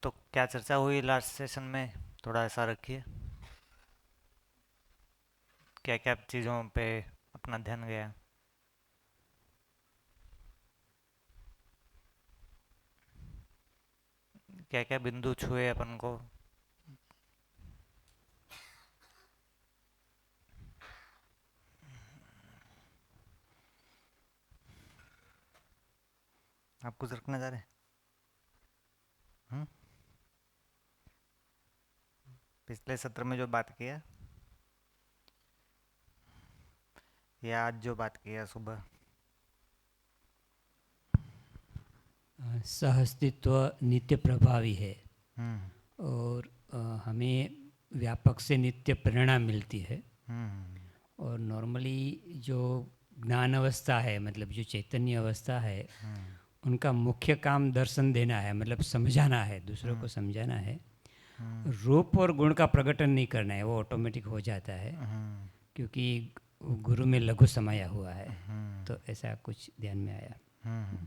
तो क्या चर्चा हुई लास्ट सेशन में, थोड़ा ऐसा रखिए। क्या क्या चीज़ों पे अपना ध्यान गया? क्या क्या बिंदु छुए अपन को? आप कुछ रखना चाह रहे हैं? पिछले सत्र में जो बात किया, या आज जो बात किया सुबह? सहअस्तित्व नित्य प्रभावी है हम्म। और हमें व्यापक से नित्य प्रेरणा मिलती है। हम्म। और नॉर्मली जो ज्ञान अवस्था है, मतलब जो चैतन्य अवस्था है, हम्म। उनका मुख्य काम दर्शन देना है, मतलब समझाना है, दूसरों हम्म। को समझाना है। हम्म। रूप और गुण का प्रकटन नहीं करना है, वो ऑटोमेटिक हो जाता है, हम्म। क्योंकि गुरु में लघु समाया हुआ है। हम्म। तो ऐसा कुछ ध्यान में आया। हम्म।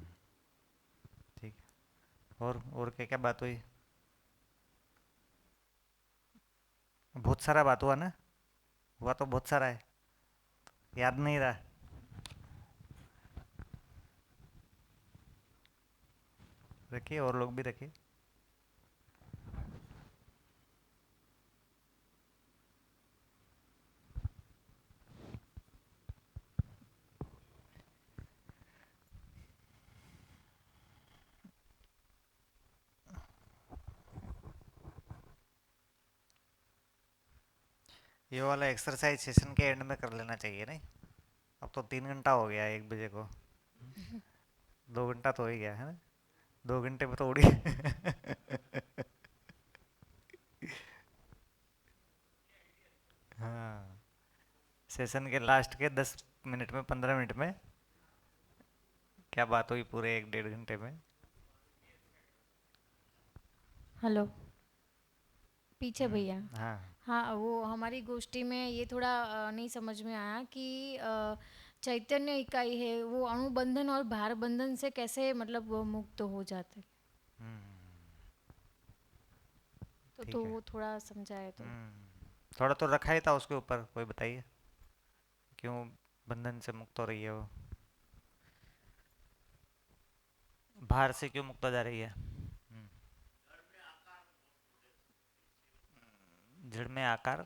ठीक है। और क्या क्या बात हुई? बहुत सारा बात हुआ ना? हुआ तो बहुत सारा है, याद नहीं रहा। रखिए, और लोग भी रखिए। ये वाला एक्सरसाइज सेशन के एंड में कर लेना चाहिए नहीं? अब तो 3 घंटा हो गया है, 1 बजे को। 2 घंटा तो हो ही गया है ना? 2 घंटे में तो उड़ी। हाँ, सेशन के लास्ट के 10 मिनट में, 15 मिनट में क्या बात हुई पूरे 1 डेढ़ घंटे में? हेलो। पीछे हम्म। भैया। हाँ। हाँ, वो हमारी गोष्ठी में ये थोड़ा नहीं समझ में आया कि चैतन्य इकाई है वो अणुबंधन और भार बंधन से कैसे मतलब वो मुक्त हो जाते। हम्म। तो ठीक है। वो थोड़ा समझाए तो। थोड़ा तो रखा ही था उसके ऊपर, कोई बताइए क्यों बंधन से मुक्त हो रही है वो? भार से क्यों मुक्त हो जा रही है? जड़ में आकार।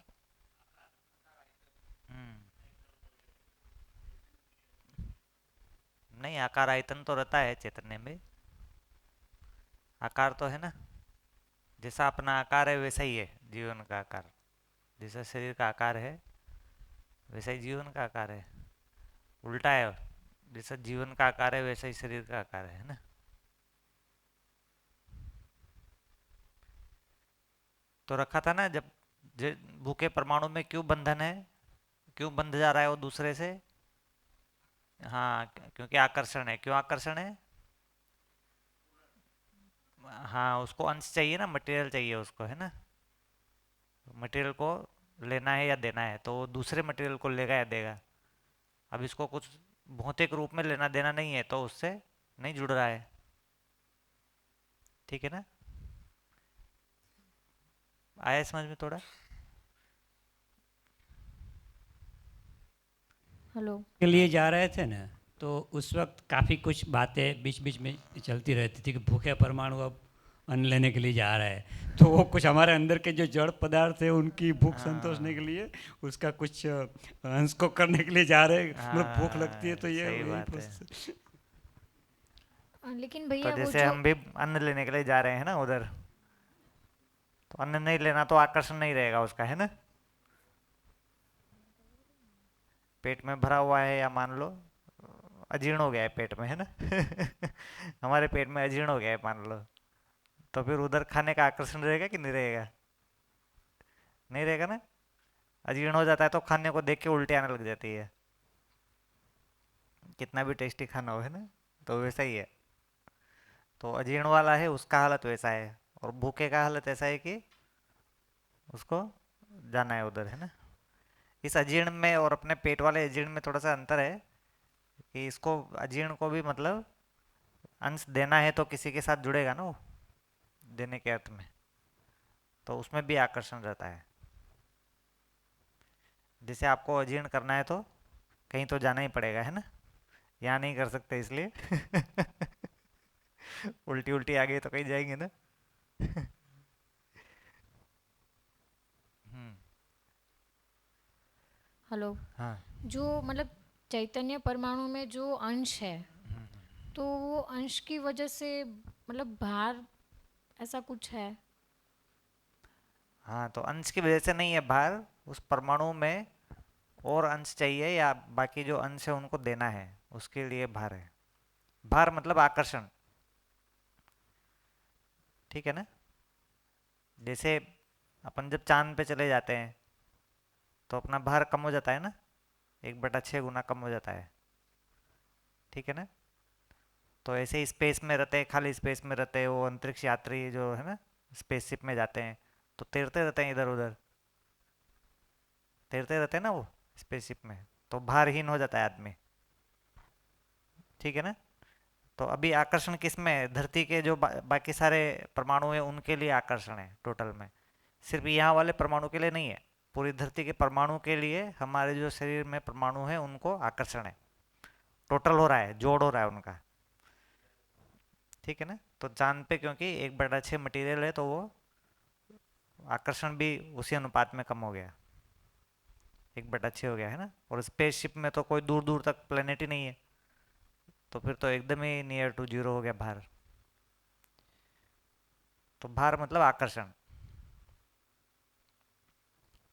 हम्म। नहीं, आकार आयतन तो रहता है चैतन्य में। आकार तो है ना, जैसा अपना आकार है वैसा ही है जीवन का आकार। जैसा शरीर का आकार है वैसा ही जीवन का आकार है। उल्टा है, जैसा जीवन का आकार है वैसा ही शरीर का आकार है ना? तो रखा था ना, जब भूखे परमाणु में क्यों बंधन है, क्यों बंध जा रहा है वो दूसरे से? हाँ, क्योंकि आकर्षण है। क्यों आकर्षण है? हाँ, उसको अंश चाहिए ना, मटेरियल चाहिए उसको, है ना? मटेरियल को लेना है या देना है, तो वो दूसरे मटेरियल को लेगा या देगा। अब इसको कुछ भौतिक रूप में लेना देना नहीं है, तो उससे नहीं जुड़ रहा है। ठीक है ना? आया समझ में थोड़ा? हेलो। के हाँ। लिए जा रहे थे ना, तो उस वक्त काफ़ी कुछ बातें बीच बीच में चलती रहती थी कि भूखे परमाणु अब अन्न लेने के लिए जा रहा है। तो वो कुछ हमारे अंदर के जो जड़ पदार्थ है उनकी भूख संतोषने के हाँ। लिए उसका कुछ अंश को करने के लिए जा रहे हैं। मतलब भूख लगती है हाँ, तो ये सही यही बात है। प्रोसेस। लेकिन तो भैया वो जैसे जो हम भी अन्न लेने के लिए जा रहे हैं ना उधर, तो अन्न नहीं लेना तो आकर्षण नहीं रहेगा उसका, है ना? पेट में भरा हुआ है, या मान लो अजीर्ण हो गया है पेट में, है ना? हमारे पेट में अजीर्ण हो गया है मान लो, तो फिर उधर खाने का आकर्षण रहेगा कि नहीं रहेगा? नहीं रहेगा ना? अजीर्ण हो जाता है तो खाने को देख के उल्टी आने लग जाती है, कितना भी टेस्टी खाना हो, है ना? तो वैसा ही है। तो अजीर्ण वाला है उसका हालत वैसा है, और भूखे का हालत ऐसा है कि उसको जाना है उधर, है ना? इस अजीर्ण में और अपने पेट वाले अजीर्ण में थोड़ा सा अंतर है, कि इसको अजीर्ण को भी मतलब अंश देना है तो किसी के साथ जुड़ेगा ना वो। देने के अर्थ में, तो उसमें भी आकर्षण रहता है। जैसे आपको अजीर्ण करना है तो कहीं तो जाना ही पड़ेगा, है ना? यहाँ नहीं कर सकते इसलिए उल्टी उल्टी आ गई तो कहीं जाएंगे ना। हम्म। हेलो। हाँ। जो मतलब चैतन्य परमाणु में जो अंश है, तो वो अंश की वजह से मतलब भार ऐसा कुछ है? हाँ, तो अंश की वजह से नहीं है भार, उस परमाणु में और अंश चाहिए या बाकी जो अंश है उनको देना है, उसके लिए भार है। भार मतलब आकर्षण, ठीक है ना? जैसे अपन जब चांद पे चले जाते हैं तो अपना भार कम हो जाता है ना, 1/6 गुना कम हो जाता है, ठीक है ना? तो ऐसे ही स्पेस में रहते हैं, खाली स्पेस में रहते हैं, वो अंतरिक्ष यात्री जो है ना, स्पेसशिप में जाते हैं तो तैरते रहते हैं इधर उधर, तैरते रहते हैं ना वो स्पेसशिप में, तो भारहीन हो जाता है आदमी, ठीक है ना? तो अभी आकर्षण किस में है? धरती के जो बाकी सारे परमाणु हैं उनके लिए आकर्षण है टोटल में, सिर्फ यहाँ वाले परमाणु के लिए नहीं है। पूरी धरती के परमाणु के लिए हमारे जो शरीर में परमाणु है उनको आकर्षण है, टोटल हो रहा है, जोड़ हो रहा है उनका, ठीक है ना? तो चांद पे क्योंकि 1/6 मटेरियल है तो वो आकर्षण भी उसी अनुपात में कम हो गया, 1/6 हो गया, है ना? और स्पेसशिप में तो कोई दूर दूर तक प्लेनेट ही नहीं है, तो फिर तो एकदम ही नियर टू जीरो हो गया भार। तो भार मतलब आकर्षण,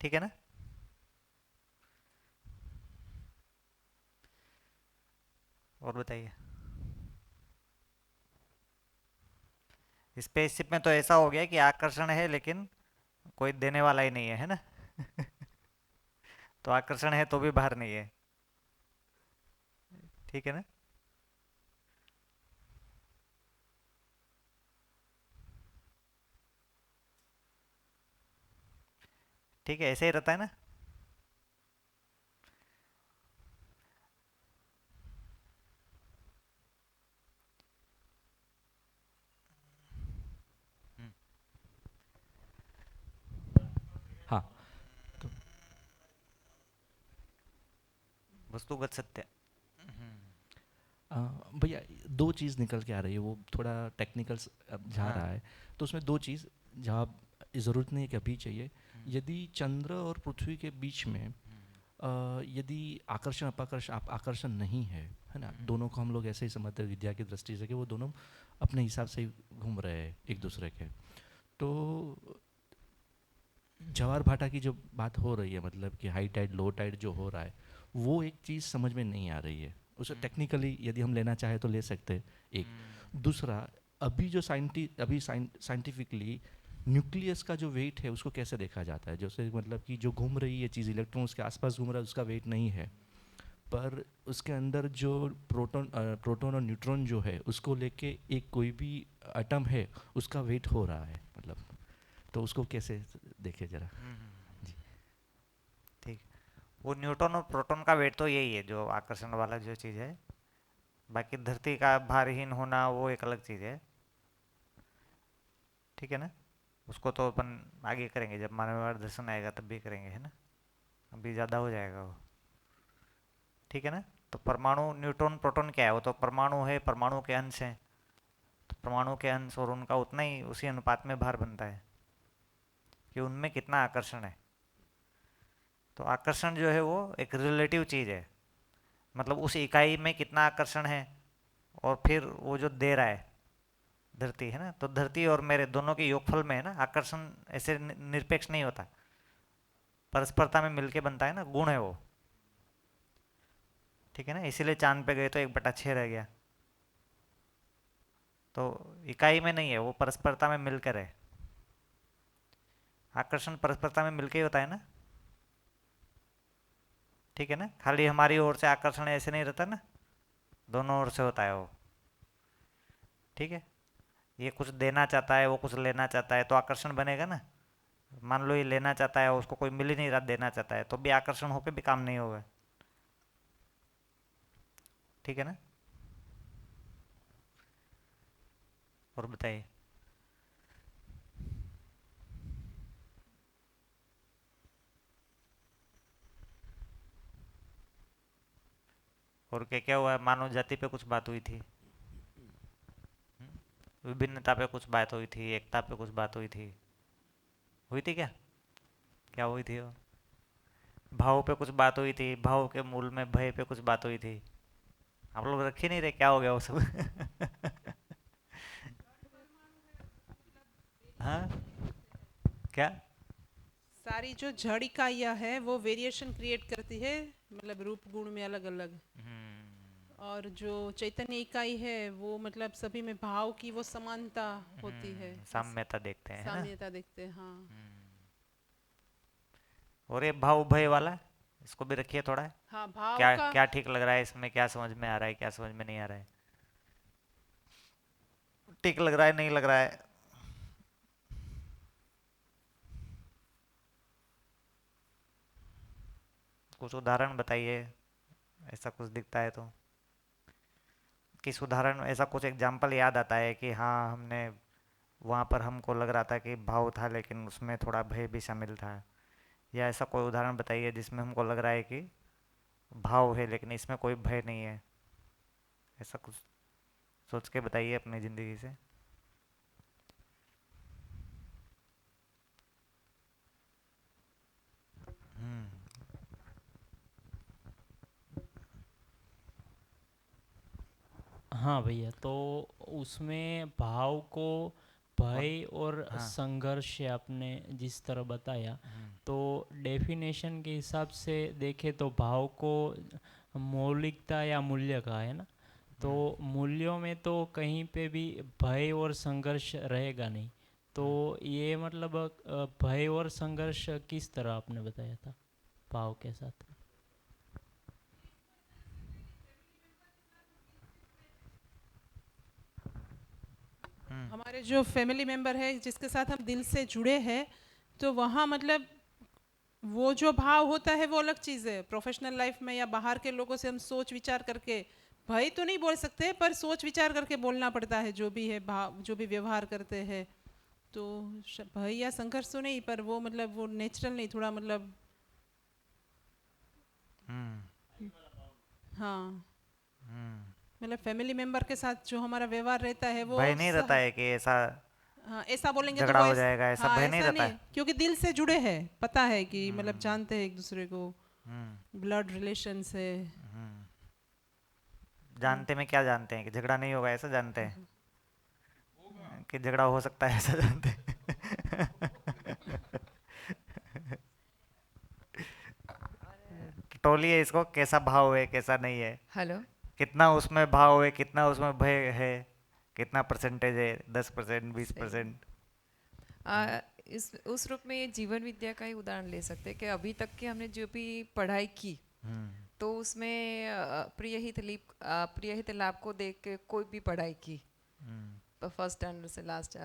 ठीक है ना? और बताइए। स्पेसशिप में तो ऐसा हो गया कि आकर्षण है लेकिन कोई देने वाला ही नहीं है ना? तो आकर्षण है तो भी भार नहीं है, ठीक है ना? ठीक है, ऐसे ही रहता है ना? हम्म, हाँ। तो वस्तुगत सत्य। अ, भैया दो चीज़ निकल के आ रही है, वो थोड़ा टेक्निकल जा हाँ। रहा है। तो उसमें दो चीज़ जवाब ज़रूरत नहीं है कि अभी चाहिए। यदि चंद्र और पृथ्वी के बीच में यदि आकर्षण अपाकर्षण आकर्षण नहीं है, है ना, दोनों को हम लोग ऐसे ही समझते हैं विद्या की दृष्टि से कि वो दोनों अपने हिसाब से ही घूम रहे हैं एक दूसरे के। तो जवाहर भाटा की जो बात हो रही है, मतलब कि हाई टाइड लो टाइड जो हो रहा है, वो एक चीज़ समझ में नहीं आ रही है। उसे टेक्निकली यदि हम लेना चाहे तो ले सकते हैं, एक। दूसरा, अभी जो साइंटिफिकली न्यूक्लियस का जो वेट है उसको कैसे देखा जाता है, जैसे मतलब कि जो घूम रही है चीज़, इलेक्ट्रॉन उसके आसपास घूम रहा है, उसका वेट नहीं है, पर उसके अंदर जो प्रोटॉन और न्यूट्रॉन जो है उसको लेके एक कोई भी एटम है उसका वेट हो रहा है, मतलब। तो उसको कैसे देखे जरा। जी। ठीक। वो न्यूटन और प्रोटॉन का वेट तो यही है जो आकर्षण वाला जो चीज़ है, बाकी धरती का भारहीन होना वो एक अलग चीज़ है, ठीक है ना? उसको तो अपन आगे करेंगे, जब मानववाद दर्शन आएगा तब भी करेंगे, है ना? अभी ज़्यादा हो जाएगा वो, ठीक है ना? तो परमाणु न्यूट्रॉन प्रोटॉन क्या है? वो तो परमाणु है, परमाणु के अंश हैं, तो परमाणु के अंश और उनका उतना ही उसी अनुपात में भार बनता है कि उनमें कितना आकर्षण है। तो आकर्षण जो है वो एक रिलेटिव चीज़ है, मतलब उस इकाई में कितना आकर्षण है, और फिर वो जो दे रहा है धरती, है ना? तो धरती और मेरे दोनों के योगफल में है ना आकर्षण, ऐसे निरपेक्ष नहीं होता, परस्परता में मिलके बनता है ना, गुण है वो, ठीक है ना? इसीलिए चांद पे गए तो 1/6 रह गया, तो इकाई में नहीं है, वो परस्परता में मिलकर है। आकर्षण परस्परता में मिलके ही होता है ना, ठीक है ना? खाली हमारी ओर से आकर्षण ऐसे नहीं रहता ना, दोनों ओर से होता है वो, ठीक है? ये कुछ देना चाहता है, वो कुछ लेना चाहता है, तो आकर्षण बनेगा ना। मान लो ये लेना चाहता है, उसको कोई मिल ही नहीं रहा, देना चाहता है, तो भी आकर्षण होकर भी काम नहीं होगा, ठीक है ना? और बताइए। और क्या हुआ है, मानव जाति पे कुछ बात हुई थी, विभिन्नता पे कुछ बात हुई थी, एकता पे कुछ बात हुई थी क्या? क्या हुई थी वो? भाव पे कुछ बात हुई थी, भाव के मूल में भय पे कुछ बात हुई थी। आप लोग रख ही नहीं रहे, क्या हो गया वो सब? हाँ, क्या? सारी जो जड़ इकाइयाँ है वो वेरिएशन क्रिएट करती है, मतलब रूप गुण में अलग अलग। और जो चैतन्य इकाई है वो मतलब सभी में भाव की वो समानता होती है, साम्यता देखते हैं, है ना? साम्यता देखते हैं। हाँ और ये भाव भय वाला, इसको भी रखिए थोड़ा। हाँ, भाव क्या का क्या ठीक लग रहा है इसमें, क्या समझ में आ रहा है, क्या समझ में नहीं आ रहा है, ठीक लग रहा है नहीं लग रहा है? कुछ उदाहरण बताइए, ऐसा कुछ दिखता है तो। किस उदाहरण, ऐसा कुछ एग्जाम्पल याद आता है कि हाँ हमने वहाँ पर हमको लग रहा था कि भाव था लेकिन उसमें थोड़ा भय भी शामिल था, या ऐसा कोई उदाहरण बताइए जिसमें हमको लग रहा है कि भाव है लेकिन इसमें कोई भय नहीं है। ऐसा कुछ सोच के बताइए अपनी ज़िंदगी से। हम्म। हाँ भैया, तो उसमें भाव को और भय और हाँ। संघर्ष आपने जिस तरह बताया, तो डेफिनेशन के हिसाब से देखे तो भाव को मौलिकता या मूल्य कहा है ना, तो मूल्यों में तो कहीं पे भी भय और संघर्ष रहेगा नहीं। तो ये मतलब भय और संघर्ष किस तरह आपने बताया था भाव के साथ? हमारे जो फैमिली मेंबर है जिसके साथ हम दिल से जुड़े हैं, तो वहाँ मतलब वो जो भाव होता है वो अलग चीज़ है। प्रोफेशनल लाइफ में या बाहर के लोगों से हम सोच विचार करके भय तो नहीं बोल सकते, पर सोच विचार करके बोलना पड़ता है जो भी है, भाव जो भी व्यवहार करते हैं। तो भय या संघर्ष तो नहीं, पर वो मतलब वो नेचुरल नहीं, थोड़ा मतलब हाँ, मतलब फैमिली मेंबर के साथ जो हमारा व्यवहार रहता है वो भय नहीं रहता है कि ऐसा हाँ, ऐसा बोलेंगे तो झगड़ा वो हो जाएगा, ऐसा हाँ, भय नहीं ऐसा रहता नहीं, है? क्योंकि दिल से जुड़े हैं, पता है कि मतलब जानते हैं एक दूसरे को, ब्लड रिलेशन से। जानते में क्या जानते हैं कि झगड़ा नहीं होगा ऐसा जानते हैं, कि झगड़ा हो सकता है ऐसा जानते हैं? टोलिए इसको, कैसा भाव है कैसा नहीं है, हेलो। कितना उसमें भाव है कितना उसमें भय है, कितना परसेंटेज है, 10%, सही 20%? इस उस रूप में ये जीवन विद्या का ही उदाहरण ले सकते हैं कि अभी तक की हमने जो भी पढ़ाई की, तो उसमें प्रिय हित लाभ को देख के कोई भी पढ़ाई की, फर्स्ट स्टैंडर्ड से लास्ट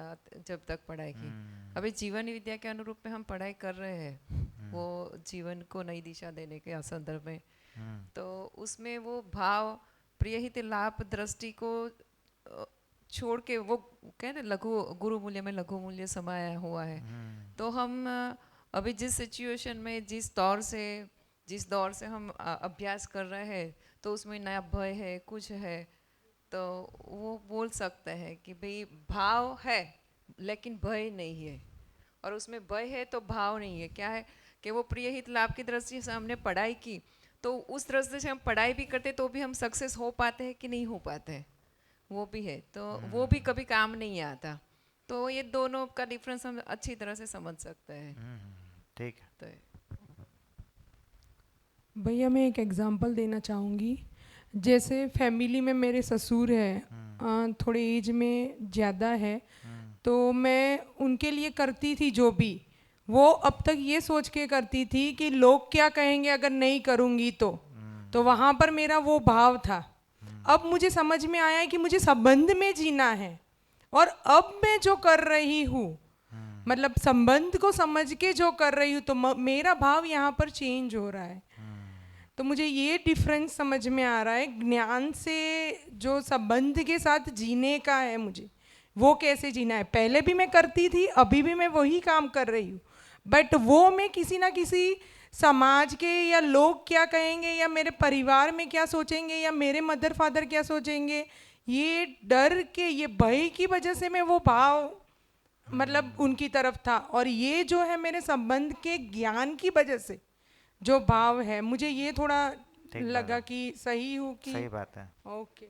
जब तक पढ़ाई की, अभी जीवन विद्या के अनुरूप में हम पढ़ाई कर रहे हैं, वो जीवन को नई दिशा देने के संदर्भ में। तो उसमें वो भाव प्रिय हित लाभ दृष्टि को छोड़ के वो कहते लघु गुरु मूल्य में लघु मूल्य समाया हुआ है। तो हम अभी जिस सिचुएशन में जिस दौर से हम अभ्यास कर रहे हैं, तो उसमें नया भय है, कुछ है, तो वो बोल सकते हैं कि भाई भाव है लेकिन भय नहीं है, और उसमें भय है तो भाव नहीं है। क्या है कि वो प्रिय हित लाभ की दृष्टि से हमने पढ़ाई की, तो उस दृष्टि से हम पढ़ाई भी करते तो भी हम सक्सेस हो पाते हैं कि नहीं हो पाते हैं, वो भी है, तो वो भी कभी काम नहीं आता। तो ये दोनों का डिफरेंस हम अच्छी तरह से समझ सकते हैं। ठीक है। तो भैया मैं एक एग्जांपल देना चाहूँगी। जैसे फैमिली में मेरे ससुर हैं, थोड़े एज में ज़्यादा है, तो मैं उनके लिए करती थी जो भी, वो अब तक ये सोच के करती थी कि लोग क्या कहेंगे अगर नहीं करूँगी तो वहाँ पर मेरा वो भाव था। अब मुझे समझ में आया है कि मुझे संबंध में जीना है, और अब मैं जो कर रही हूँ मतलब संबंध को समझ के जो कर रही हूँ, तो मेरा भाव यहाँ पर चेंज हो रहा है। तो मुझे ये डिफरेंस समझ में आ रहा है, ज्ञान से जो संबंध के साथ जीने का है, मुझे वो कैसे जीना है। पहले भी मैं करती थी, अभी भी मैं वही काम कर रही हूँ, बट वो मैं किसी ना किसी समाज के या लोग क्या कहेंगे या मेरे परिवार में क्या सोचेंगे या मेरे मदर फादर क्या सोचेंगे, ये डर के, ये भय की वजह से मैं वो भाव मतलब उनकी तरफ था। और ये जो है मेरे संबंध के ज्ञान की वजह से जो भाव है, मुझे ये थोड़ा ठीक बात लगा है। कि सही हूँ कि सही बात है। ओके।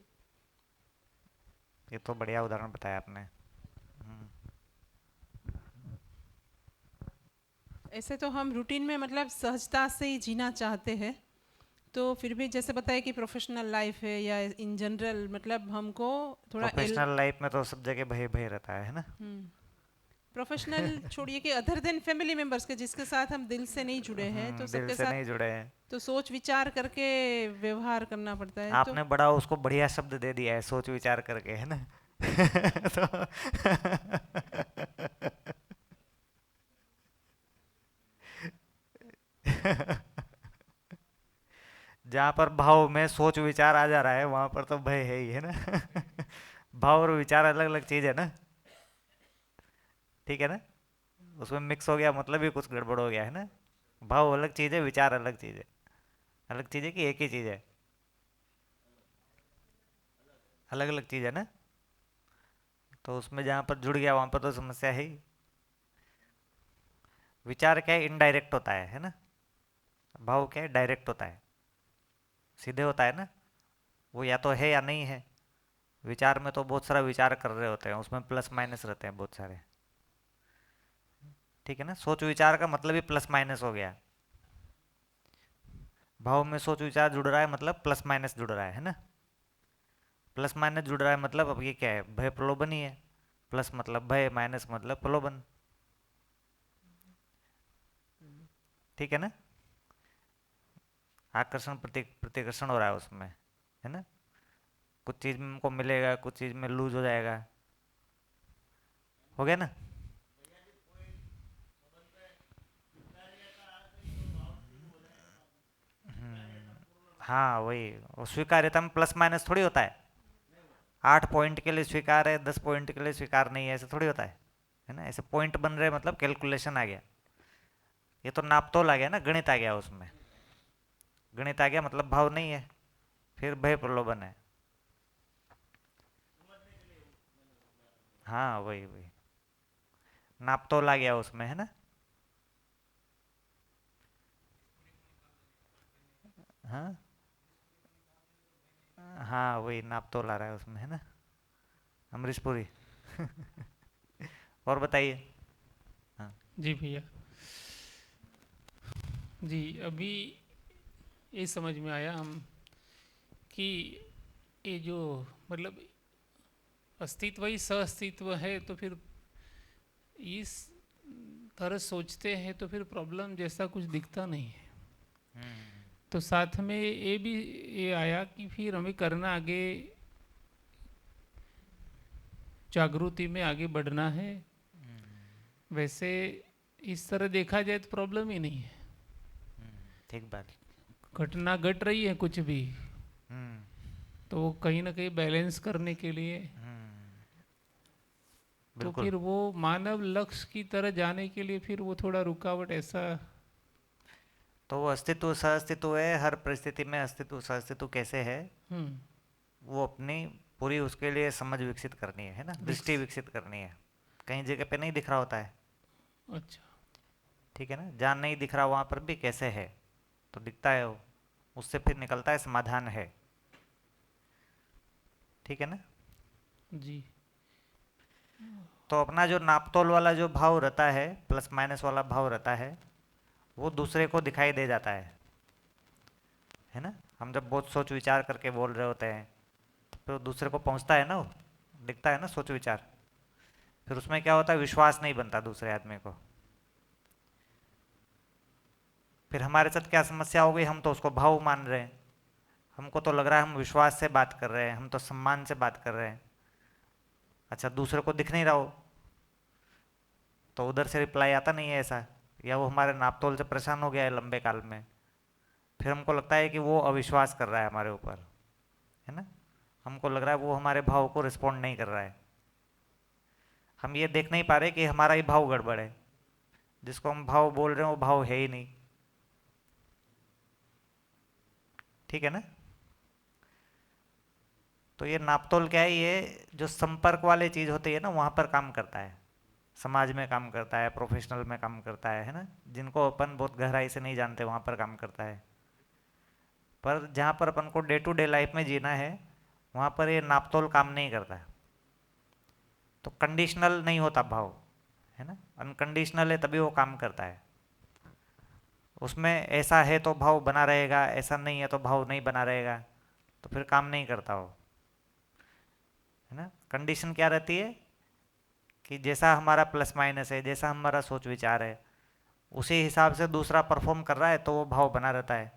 ये तो बढ़िया उदाहरण बताया आपने। ऐसे तो हम रूटीन में मतलब सहजता से ही जीना चाहते हैं, तो फिर भी जैसे बताया कि प्रोफेशनल लाइफ है या इन जनरल मतलब हमको थोड़ा प्रोफेशनल लाइफ में तो सब जगह भय भय रहता है ना। प्रोफेशनल छोड़िए कि अदर देन फैमिली मेंबर्स के जिसके साथ हम दिल से नहीं जुड़े हैं, तो दिल सबके से साथ नहीं जुड़े हैं। तो सोच विचार करके व्यवहार करना पड़ता है। आपने बड़ा उसको बढ़िया शब्द दे दिया है, सोच विचार करके, है ना। जहाँ पर भाव में सोच विचार आ जा रहा है वहां पर तो भय है ही, है ना। भाव और विचार अलग अलग चीज है ना, ठीक है ना। उसमें मिक्स हो गया मतलब ही कुछ गड़बड़ हो गया, है ना। भाव अलग चीज है, विचार अलग चीज है। अलग चीज है कि एक ही चीज है? अलग अलग चीज है ना। तो उसमें जहाँ पर जुड़ गया वहां पर तो समस्या है ही। विचार क्या है? इनडायरेक्ट होता है ना। भाव क्या है? डायरेक्ट होता है, सीधे होता है ना। वो या तो है या नहीं है। विचार में तो बहुत सारा विचार कर रहे होते हैं, उसमें प्लस माइनस रहते हैं बहुत सारे, ठीक है ना। सोच विचार का मतलब ही प्लस माइनस हो गया। भाव में सोच विचार जुड़ रहा है मतलब प्लस माइनस जुड़ रहा है ना। प्लस माइनस जुड़ रहा है मतलब अब ये क्या है? भय प्रलोभन ही है। प्लस मतलब भय, माइनस मतलब प्रलोभन, ठीक है ना। आकर्षण प्रतिकर्षण हो रहा है उसमें, है ना। कुछ चीज में हमको मिलेगा, कुछ चीज में लूज हो जाएगा, हो गया ना। हाँ वही, वो स्वीकार्यता में प्लस माइनस थोड़ी होता है। 8 पॉइंट के लिए स्वीकार है, 10 पॉइंट के लिए स्वीकार नहीं है, ऐसे थोड़ी होता है ना। ऐसे पॉइंट बन रहे मतलब कैलकुलेशन आ गया। ये तो नापतोल आ गया ना, गणित आ गया उसमें। गणित आ गया मतलब भाव नहीं है, फिर भय प्रलोभन है। हाँ वही वही, नापतोल आ गया उसमें, है ना। हाँ हाँ वही नापतोल आ रहा है उसमें, है ना। अमरीश पुरी। और बताइए। हाँ जी भैया, जी अभी ये समझ में आया हम कि ये जो मतलब अस्तित्व ही सह अस्तित्व है, तो फिर इस तरह सोचते हैं तो फिर प्रॉब्लम जैसा कुछ दिखता नहीं है। तो साथ में ये भी ये आया कि फिर हमें करना आगे, जागृति में आगे बढ़ना है। वैसे इस तरह देखा जाए तो प्रॉब्लम ही नहीं है। ठीक बात। घटना घट रही है कुछ भी, हम्म तो वो कहीं ना कहीं बैलेंस करने के लिए, तो बिल्कुल। फिर वो मानव लक्ष्य की तरह जाने के लिए फिर वो थोड़ा रुकावट ऐसा। तो वो अस्तित्व सह अस्तित्व है, हर परिस्थिति में अस्तित्व सह अस्तित्व कैसे है, हम्म, वो अपनी पूरी उसके लिए समझ विकसित करनी है ना, दृष्टि विकसित करनी है। कहीं जगह पे नहीं दिख रहा होता है, अच्छा, ठीक है ना। जहाँ नहीं दिख रहा वहाँ पर भी कैसे है तो दिखता है वो, उससे फिर निकलता है समाधान है, ठीक है ना। जी, तो अपना जो नापतोल वाला जो भाव रहता है, प्लस माइनस वाला भाव रहता है, वो दूसरे को दिखाई दे जाता है ना। हम जब बहुत सोच विचार करके बोल रहे होते हैं तो दूसरे को पहुंचता है ना, वो दिखता है ना सोच विचार। फिर उसमें क्या होता है? विश्वास नहीं बनता दूसरे आदमी को। फिर हमारे साथ क्या समस्या हो गई? हम तो उसको भाव मान रहे हैं, हमको तो लग रहा है हम विश्वास से बात कर रहे हैं, हम तो सम्मान से बात कर रहे हैं। अच्छा, दूसरे को दिख नहीं रहा हो तो उधर से रिप्लाई आता नहीं है ऐसा, या वो हमारे नापतोल से परेशान हो गया है लंबे काल में, फिर हमको लगता है कि वो अविश्वास कर रहा है हमारे ऊपर, है ना। हमको लग रहा है वो हमारे भाव को रिस्पॉन्ड नहीं कर रहा है। हम ये देख नहीं पा रहे कि हमारा ही भाव गड़बड़ है, जिसको हम भाव बोल रहे हैं वो भाव है ही नहीं, ठीक है ना। तो ये नापतोल क्या है, ये जो संपर्क वाली चीज होती है ना, वहां पर काम करता है, समाज में काम करता है, प्रोफेशनल में काम करता है ना, जिनको अपन बहुत गहराई से नहीं जानते वहां पर काम करता है। पर जहाँ पर अपन को डे टू डे लाइफ में जीना है, वहाँ पर ये नापतोल काम नहीं करता है। तो कंडीशनल नहीं होता भाव, है ना, अनकंडीशनल है, तभी वो काम करता है। उसमें ऐसा है तो भाव बना रहेगा, ऐसा नहीं है तो भाव नहीं बना रहेगा, तो फिर काम नहीं करता वो, है ना। कंडीशन क्या रहती है कि जैसा हमारा प्लस माइनस है, जैसा हमारा सोच विचार है, उसी हिसाब से दूसरा परफॉर्म कर रहा है तो वो भाव बना रहता है।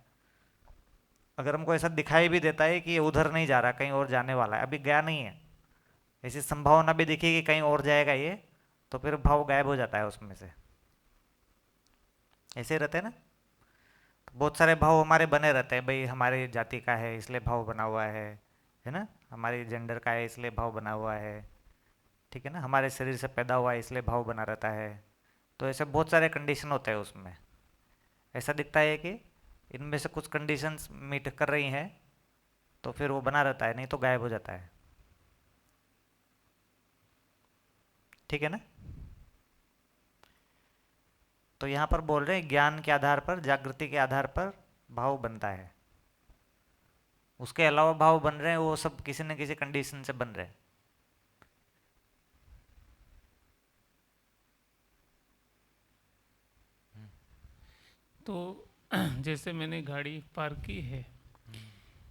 अगर हमको ऐसा दिखाई भी देता है कि ये उधर नहीं जा रहा, कहीं और जाने वाला है, अभी गया नहीं है, ऐसी संभावना भी दिखी कि कहीं और जाएगा ये, तो फिर भाव गायब हो जाता है उसमें से। ऐसे रहते हैं ना, तो बहुत सारे भाव हमारे बने रहते हैं, भाई हमारी जाति का है इसलिए भाव बना हुआ है ना, हमारी जेंडर का है इसलिए भाव बना हुआ है, ठीक है ना, हमारे शरीर से पैदा हुआ है इसलिए भाव बना रहता है। तो ऐसे बहुत सारे कंडीशन होते हैं उसमें। ऐसा दिखता है कि इनमें से कुछ कंडीशंस मीट कर रही हैं तो फिर वो बना रहता है, नहीं तो गायब हो जाता है, ठीक है ना। तो यहाँ पर बोल रहे हैं ज्ञान के आधार पर, जागृति के आधार पर भाव बनता है। उसके अलावा भाव बन रहे हैं वो सब किसी न किसी कंडीशन से बन रहे हैं। तो जैसे मैंने गाड़ी पार्क की है,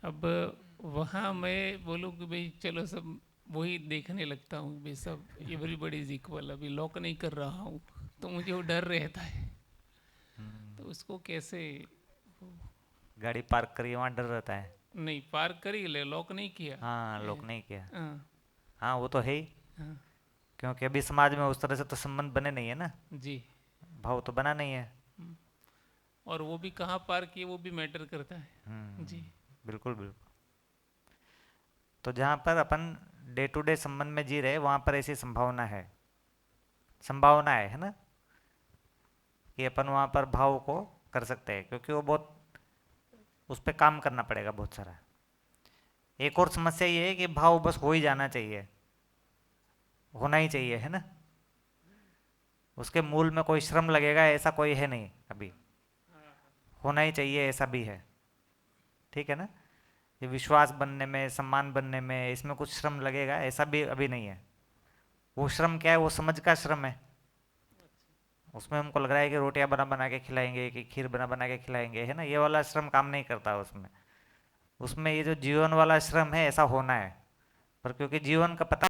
अब वहाँ मैं बोलूँ कि भाई चलो सब वही देखने लगता हूँ, भाई सब एवरीबॉडी इज इक्वल, अभी लॉक नहीं कर रहा हूँ, तो मुझे वो डर रहता है। तो उसको कैसे, गाड़ी पार्क करिए वहाँ डर रहता है। नहीं पार्क करी ले, लॉक नहीं किया। हाँ, लॉक नहीं किया। हाँ, हाँ वो तो है ही, हाँ, क्योंकि अभी समाज में उस तरह से तो संबंध बने नहीं है ना, जी। भाव तो बना नहीं है। और वो भी कहाँ पार्क किए वो भी मैटर करता है। जी बिल्कुल बिल्कुल। तो जहाँ पर अपन डे टू डे संबंध में जी रहे, वहाँ पर ऐसी संभावना है ना, कि अपन वहाँ पर भाव को कर सकते हैं, क्योंकि वो बहुत, उस पर काम करना पड़ेगा बहुत सारा। एक और समस्या ये है कि भाव बस हो ही जाना चाहिए, होना ही चाहिए, है ना, उसके मूल में कोई श्रम लगेगा ऐसा कोई है नहीं अभी, होना ही चाहिए ऐसा भी है, ठीक है ना। ये विश्वास बनने में, सम्मान बनने में, इसमें कुछ श्रम लगेगा ऐसा भी अभी नहीं है। वो श्रम क्या है, वो समझ का श्रम है। उसमें हमको लग रहा है कि रोटियां बना बना के खिलाएंगे, कि खीर बना बना के खिलाएंगे, है ना, ये वाला श्रम काम नहीं करता उसमें। उसमें ये जो जीवन वाला श्रम है ऐसा होना है, पर क्योंकि जीवन का पता